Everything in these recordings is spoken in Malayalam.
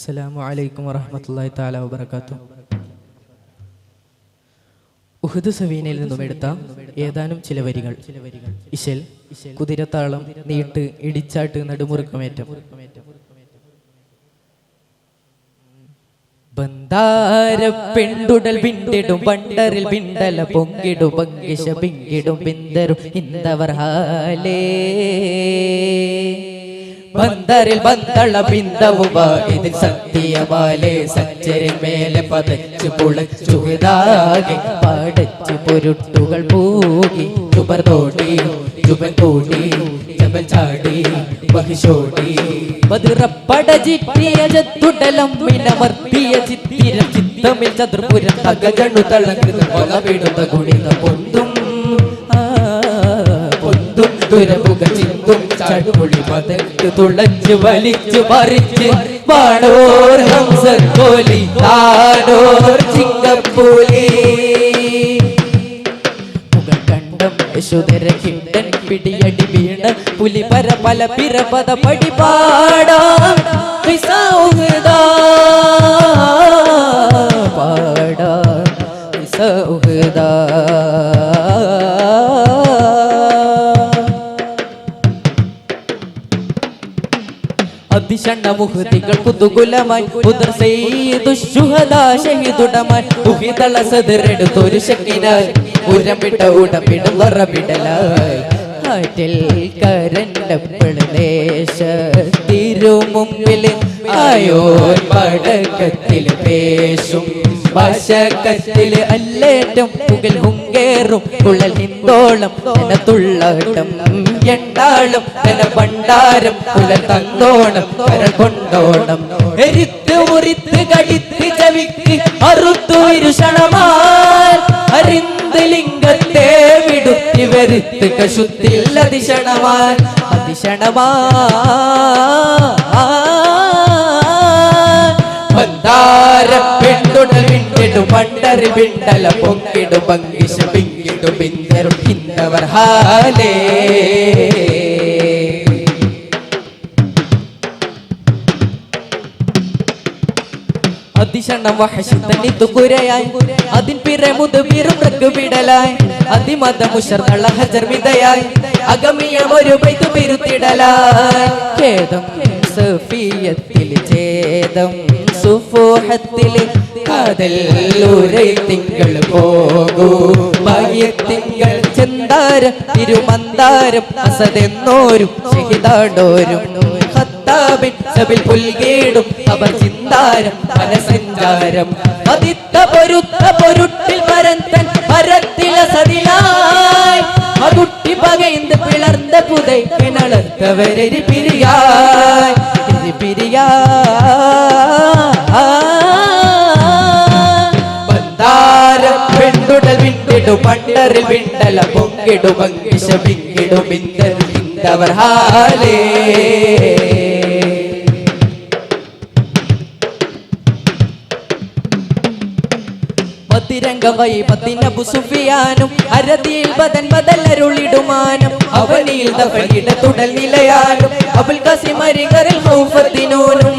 അസ്സലാമു അലൈക്കും വറഹ്മത്തുള്ളാഹി തആല വബറകാതുഹു. ഉഹദ് സവീനയിൽ നിന്നും എടുത്ത ഏതാനും ചില വരികൾ. ഇശൽ, കുതിരത്താളം, നീട്ട്, ഇടിച്ചാട്ട്, നടുമുറുക്കമേറ്റം. ബന്ധാര പെണ്ടുടൽ വിണ്ടിടും പണ്ടറിൽ വിണ്ടല പൊങ്കിടും പങ്കിശ പിങ്കിടും പിന്തരും ഇന്തവർ ഹാലേ ബന്ധറിൽ ബന്ധള ബിന്ദവുവ ഇതിൽ സത്യമാലേ സച്ചരിൽ മേലെ പതച്ചു പുളച്ചുതാകെ പാടച്ചു പൊരുട്ടുകൾ പൂകി ചുബർ തോടി ചുബൻ കൂടി ചബൽ ചാടി ബഹിഷോടി ബദുറപ്പട ജിറ്റിയ ജത്തുടലം മിനമർത്തിയ ചിത്തിരം ചിത്തമിൽ ചതുർപുരം തകജണു തളങ്ങുന്ന കൊലവിടുന്ന ഗുണിത പൊന്തും ദുരമുഖ ചിന്തും ചടുപൊളി പതക്ക് തുളച്ചു വലിച്ചു പറിച്ച് വാണോർ ഹംസക്കോലി താനോർ ചിങ്കപ്പൂലി മുഖകണ്ഠം യശോധര കിണ്ടൻ പിടിയടി വീണ പുലി പര പല പിറപത പടിപാടാ പാടാ സൗഹൃദാ അതിഷണ്ണ മുഹദികൾ കുതുകുലമായി ഉദർ സയ്യിദു ശുഹദാ ഷഹീദുടമാൻ ഉഹിദള സദറെടുത്തൊരു ശക്കിനായി ഉരമിട്ട ഉടമിടും വറമിടലായി ആറ്റിൽ കരണ്ടപ്പളദേശ തിരുമുമ്പിൽ ആയോൻ പടക്കത്തിൽ പേശും വശക്കത്തിൽ അല്ലേറ്റം പുകൽ ഹുങ്കേറും കുഴൽ ഹിന്ദോളം തുള്ളാട്ടം എണ്ടാളും തന പണ്ടാരം കുഴൽ തന്നോണം കരൾ കൊണ്ടോണം എരിത്ത് മുറിത്ത് കടിത്ത് ചവിക്ക് അറുത്തു ഇരുഷണമാൽ അരിന്ത് ലിംഗത്തെ വിടുത്തി വെറുത്ത് കശുത്തിൽ അതിഷണമാൻ അതിഷണമാ പെണ്ടുടൽ വിണ്ടിടും പണ്ടറി വിണ്ടല പൊങ്കിടും പങ്കിശ പിങ്കിടും പിന്തരും ഇന്നവർ ഹാലേ അതിഷണം വഹശിതനിതു കുരയായി അതിൻ പിറമുത് പിറുമൃക്ക് വിടലായി അതിമതമുഷർദള ഹജർ വിതയായി അഗമിയമൊരു ബൈത്ത് പിരുത്തിടലായി ഖേദം സഫിയത്തിൽ ഛേദം സുഫൂഹത്തിൽ കാതൽ ഉരൈ തിങ്കൾ പോകൂ മയത്തിങ്കൾ ചെന്താരം തിരുമന്താരം അസതെന്നോരും ഷഹിദാടോരും ഖത്താബിൻ സബിൽ പുൽകീടും അവർ ചിന്താരം മനസഞ്ചാരം അതിത്ത പൊരുത്ത പൊരുട്ടിൽ പരന്തൻ പരത്തില സതിലായി മകുട്ടി പകൈந்து പിളർന്ന പുതൈ പിണർത്തവരെരി പിരിയായി പെണ്ടുടൽ വിണ്ടിടും പണ്ടറിൽ വിണ്ടല പൊങ്കിടും പങ്കിശ പിങ്കിടും പിന്തർ ഹാലേ പതിരംഗവൈപത്തിനബു സുഫിയാനും അരതിയിൽ ബദൻ ബദലരുളിടുമാനും അവനിൽ ദഫലിട തുടൽ നിലയാനും അബുൽ ഖാസിം അരികറിൽ ഖൗഫത്തിനൂനും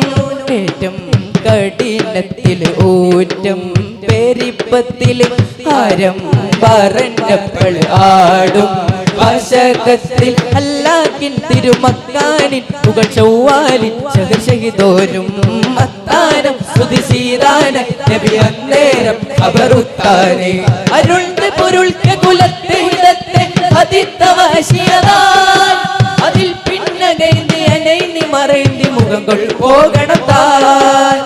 ഏറ്റം കഠിനത്തിൽ ഊറ്റം പെരിപ്പത്തിൽ ആരം പറന്നപ്പോൾ ആടും വശകത്തിൽ അല്ലാക്കിൻ തിരുമക്കാനിൻ പുകൾ ചൊവ്വാലിൻ ഷഹിദോരും മത്താനം സുതിസീതാന നബി അന്നേരം ഖബറുത്താനെ അരുൾത്ത് പൊരുൾക്ക് കുലത്തെ ഹിതത്തെ അതിത്തവശിയതാൻ അതിൽ പിന്നകൈന്തി അനൈന്തി മറൈന്തി മുഖങ്ങൾ പോകണത്താൻ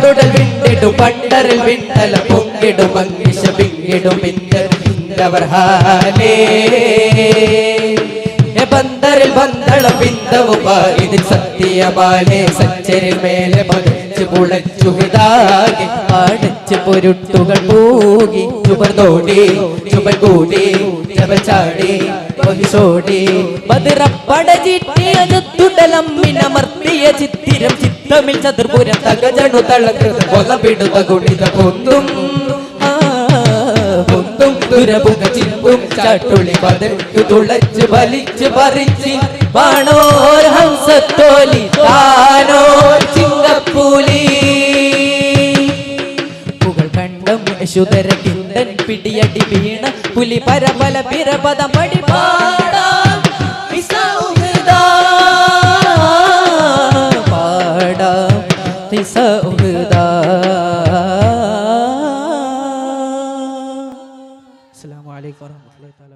പെണ്ടുടൽ വിണ്ടിടും പണ്ടറിൽ വിണ്ടല പൊങ്കിടും പങ്കിശ പിങ്കിടും പിന്തർ ഹാലേ ബന്ധറിൽ ബന്ധള ബിന്ദവുവ ഇതിൽ സത്യമാലേ സച്ചരിൽ മേലെ പതച്ചു പുളച്ചുതാകെ പാടച്ചു പൊരുട്ടുകൾ പൂകി ചുബർ തോടി ചുബൻ കൂടി ചബൽ ചാടി ബഹിഷോടി ബദുറപ്പട ജിറ്റിയ ജത്തുടലം മിനമർത്തിയ ചിത്തിരം ചിത്തമിൽ ചതുർപുരം തകജണു തളങ്ങുന്ന കൊലപിടുന്ന ഗുണിത പൊന്തും സുരപുക ചിമ്പും ചാട്ടുളി പതക്കു തുളച്ചു വലിച്ചു പറിച്ച് വാണോർ ഹംസത്തോലി താനോർ ചിങ്കപ്പൂലി പുകൾ കണ്ടം യശുധര കിണ്ടൻ പിടിയടി വീണ പുലി പരപല പിറപദം പടിപാടാം പാടാം അസ്സലാമു അലൈക്കും വറഹ്മത്തുള്ളാഹി തആല.